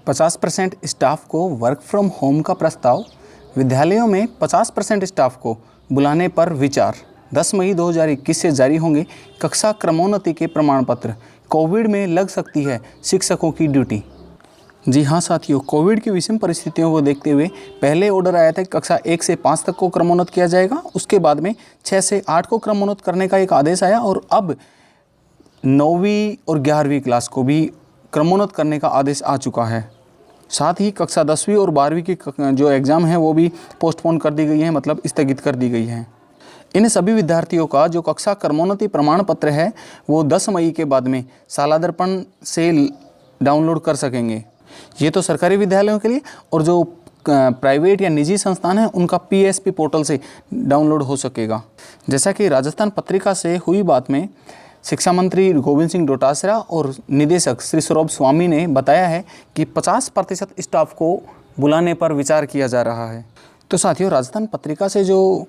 50% staff को work from home का प्रस्ताव, विद्यालयों में 50% स्टाफ को बुलाने पर विचार। 10 मई 2021 से जारी होंगे कक्षा क्रमोन्नति के प्रमाण पत्र। कोविड में लग सकती है शिक्षकों की ड्यूटी। जी हाँ साथियों, कोविड की विषम परिस्थितियों को देखते हुए पहले ऑर्डर आया था कि कक्षा 1 से 5 तक को क्रमोन्नत किया जाएगा। उसके बाद में 6 से 8 को क्रमोन्नत करने का एक आदेश आया और अब 9वीं और 11वीं क्लास को भी क्रमोन्नत करने का आदेश आ चुका है। साथ ही कक्षा 10वीं और 12वीं की जो एग्ज़ाम है वो भी पोस्टपोन कर दी गई है, मतलब स्थगित कर दी गई है। इन सभी विद्यार्थियों का जो कक्षा क्रमोन्नति प्रमाण पत्र है वो 10 मई के बाद में शाला दर्पण से डाउनलोड कर सकेंगे। ये तो सरकारी विद्यालयों के लिए, और जो प्राइवेट या निजी संस्थान हैं उनका PSP पोर्टल से डाउनलोड हो सकेगा। जैसा कि राजस्थान पत्रिका से हुई बात में शिक्षा मंत्री गोविंद सिंह डोटासरा और निदेशक श्री सौरभ स्वामी ने बताया है कि 50% स्टाफ को बुलाने पर विचार किया जा रहा है। तो साथियों, राजस्थान पत्रिका से जो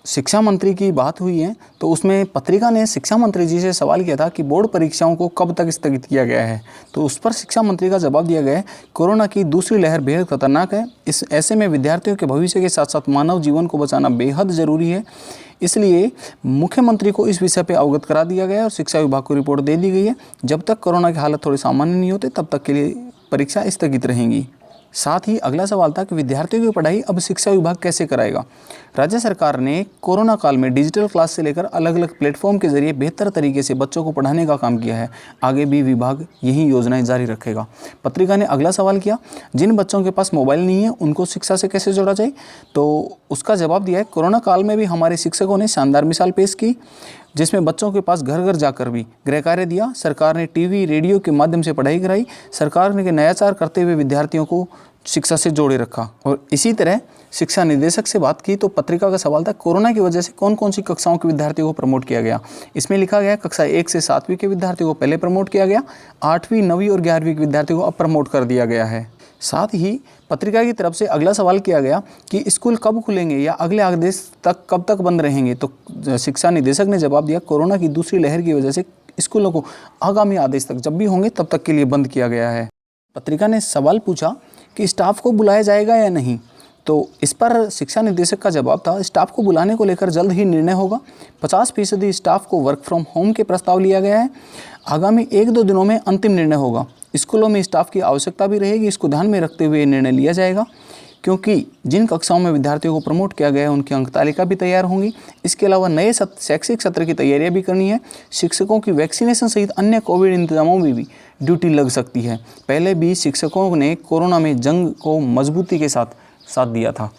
शिक्षा मंत्री की बात हुई है तो उसमें पत्रिका ने शिक्षा मंत्री जी से सवाल किया था कि बोर्ड परीक्षाओं को कब तक स्थगित किया गया है। तो उस पर शिक्षा मंत्री का जवाब दिया गया है, कोरोना की दूसरी लहर बेहद खतरनाक है। ऐसे में विद्यार्थियों के भविष्य के साथ साथ मानव जीवन को बचाना बेहद ज़रूरी है। इसलिए मुख्यमंत्री को इस विषय पर अवगत करा दिया गया है और शिक्षा विभाग को रिपोर्ट दे दी गई है। जब तक कोरोना की हालत थोड़ी सामान्य नहीं होती तब तक के लिए परीक्षा स्थगित रहेंगी। साथ ही अगला सवाल था कि विद्यार्थियों की पढ़ाई अब शिक्षा विभाग कैसे कराएगा। राज्य सरकार ने कोरोना काल में डिजिटल क्लास से लेकर अलग अलग प्लेटफॉर्म के जरिए बेहतर तरीके से बच्चों को पढ़ाने का काम किया है। आगे भी विभाग यही योजनाएं जारी रखेगा। पत्रिका ने अगला सवाल किया, जिन बच्चों के पास मोबाइल नहीं है उनको शिक्षा से कैसे जोड़ा जाए। तो उसका जवाब दिया है, कोरोना काल में भी हमारे शिक्षकों ने शानदार मिसाल पेश की, जिसमें बच्चों के पास घर घर जाकर भी गृह कार्य दिया। सरकार ने टीवी रेडियो के माध्यम से पढ़ाई कराई। सरकार ने नयाचार करते हुए विद्यार्थियों को शिक्षा से जोड़े रखा। और इसी तरह शिक्षा निदेशक से बात की तो पत्रिका का सवाल था, कोरोना की वजह से कौन कौन सी कक्षाओं के विद्यार्थियों को प्रमोट किया गया। इसमें लिखा गया कक्षा 1 से 7वीं के विद्यार्थियों को पहले प्रमोट किया गया, 8वीं 9वीं और 11वीं के विद्यार्थियों को अब प्रमोट कर दिया गया है। साथ ही पत्रिका की तरफ से अगला सवाल किया गया कि स्कूल कब खुलेंगे या अगले आदेश तक कब तक बंद रहेंगे। तो शिक्षा निदेशक ने जवाब दिया, कोरोना की दूसरी लहर की वजह से स्कूलों को आगामी आदेश तक जब भी होंगे तब तक के लिए बंद किया गया है। पत्रिका ने सवाल पूछा कि स्टाफ को बुलाया जाएगा या नहीं। तो इस पर शिक्षा निदेशक का जवाब था, स्टाफ को बुलाने को लेकर जल्द ही निर्णय होगा। 50% स्टाफ को वर्क फ्रॉम होम के प्रस्ताव लिया गया है। आगामी 1-2 दिनों में अंतिम निर्णय होगा। स्कूलों में स्टाफ की आवश्यकता भी रहेगी, इसको ध्यान में रखते हुए निर्णय लिया जाएगा, क्योंकि जिन कक्षाओं में विद्यार्थियों को प्रमोट किया गया है उनकी अंक तालिका भी तैयार होंगी। इसके अलावा नए शैक्षिक सत्र की तैयारियां भी करनी है। शिक्षकों की वैक्सीनेशन सहित अन्य कोविड इंतजामों में भी ड्यूटी लग सकती है। पहले भी शिक्षकों ने कोरोना में जंग को मजबूती के साथ दिया था।